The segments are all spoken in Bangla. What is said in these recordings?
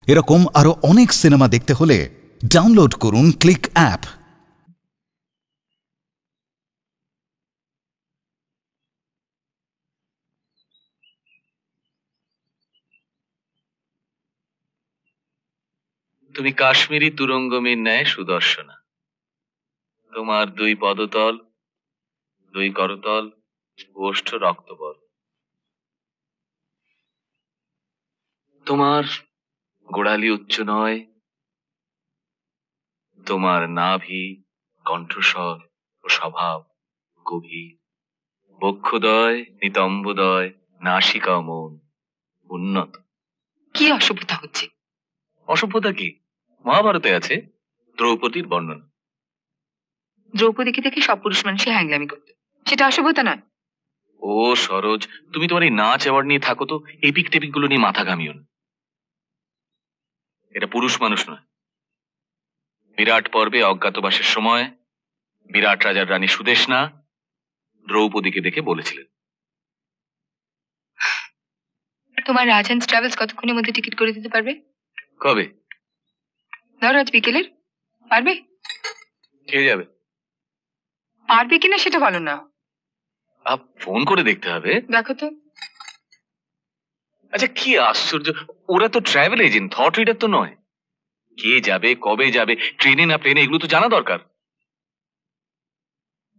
এরকম আরো অনেক সিনেমা দেখতে হলে ডাউনলোড করুন ক্লিক অ্যাপ। তুমি কাশ্মীরি তুরঙ্গমীর ন্যায় সুদর্শনা। তোমার দুই পদতল, দুই করতল, ওষ্ঠ রক্তবল। তোমার গোড়ালি উচ্চ নয়, তোমার নাভি, কণ্ঠস্বর ও স্বভাব গভীর। বক্ষদয়, নিতম্বদয়, নাসিকা ও মন উন্নত। কি অসভ্যতা হচ্ছে? অসভ্যতা কি? মহাভারতে আছে দ্রৌপদীর বর্ণনা। দ্রৌপদীকে দেখে সব পুরুষ মানুষই হ্যাংলামি করতো, সেটা অসভ্যতা নয়? ও সরোজ, তুমি তোমার এই নাচ অ্যাওয়ার্ড নিয়ে থাকো তো, এপিক টেপিক গুলো নিয়ে মাথা ঘামিও না। এটা পুরুষ মানুষ নয়। বিরাট পর্বে অজ্ঞাতবাসের সময় বিরাট রাজার রানী সুদেশনা দ্রৌপদীকে দেখে বলেছিলেন, তোমার রাজহান্স ট্রাভেলস কতক্ষণের মধ্যে টিকিট করে দিতে পারবে? কবে? ধরো আজ বিকেলের। পারবে? কে যাবে? পারবে কিনা সেটা বলো না, ফোন করে দেখতে হবে। দেখো তো। আচ্ছা কি আশ্চর্য, ওরা তো ট্রাভেল এজেন্ট, থট রিডার তো নয়। কে যাবে, কবে যাবে, ট্রেনে না প্লেনে, এগুলো তো জানা দরকার।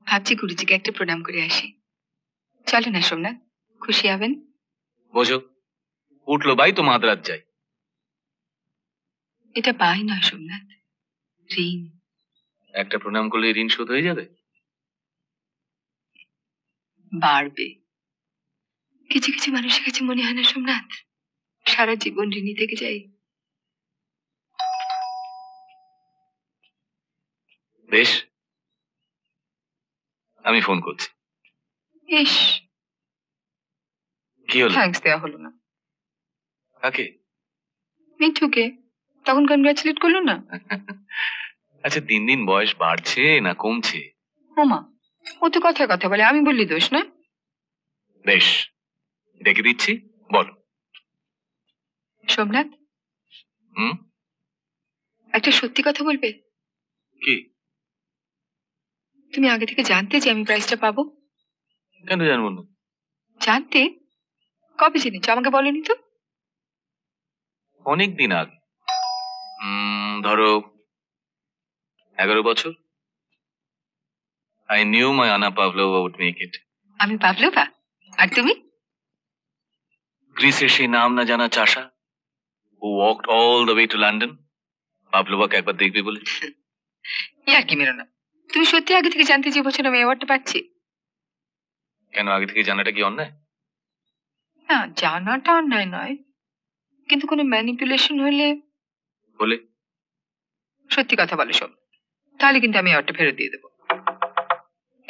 ভাবছি গুরুজিকে একটা প্রণাম করে আসি। চলো না সোমনাথ, খুশি হবেন। বোঝো, উঠলো বাই তো মাদ্রাজ যাই। এটা বাই নয় সোমনাথ, ঋণ। একটা প্রণাম করলে ঋণ শোধ হয়ে যাবে? বাড়বে। কিছু কিছু মানুষের কাছে মনে হয় না সোমনাথ, সারা জীবন ঋণী থেকে যাই। বেশ, আমি ফোন করছি। ইস, কি হলো? থ্যাঙ্কস দেওয়া হলো না। কাকে? মিঠুকে। তখন কনগ্রাচুলেট করলো না? আচ্ছা, দিন দিন বয়স বাড়ছে না কমছে? ওমা, ও তো কথায় কথা বলে, আমি বললি দোষ না? বেশ, ডেকে দিচ্ছি, বল। সোমনাথ, একটা সত্যি কথা বলবে? কি? তুমি আগে থেকে জানতে যে আমি প্রাইজটা পাবো? কেন জানবো না? জানতে? কবে জেনেছো, আমাকে বলনি তো? অনেক দিন আগে, ধরো 11 বছর। I knew my Anna Pavlova would make it. আমি পাভলোভা, আর তুমি? গ্রিসের সেই নাম না জানা চাষা who walked all the way to London, পাভলোভাকে একবার দেখবে বলে। ইয়ার কি মেরো না, তুমি সত্যি আগে থেকে জানতে যে বছর আমি অ্যাওয়ার্ডটা পাচ্ছি? কেন, আগে থেকে জানাটা কি অন্যায়? না, জানাটা অন্যায় নয়, কিন্তু কোনো ম্যানিপুলেশন হলে। বলে? সত্যি কথা বলো সব, তাহলে কিন্তু আমি অ্যাওয়ার্ডটা ফেরত দিয়ে দেবো।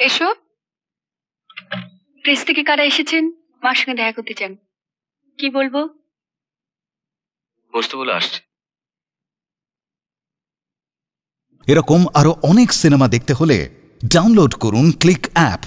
এসো। প্রেস থেকে কারা এসেছেন? মার সঙ্গে দেখা করতে চান। কি বলবো? বসতে বলে আসছে। এরকম আরো অনেক সিনেমা দেখতে হলে ডাউনলোড করুন ক্লিক অ্যাপ।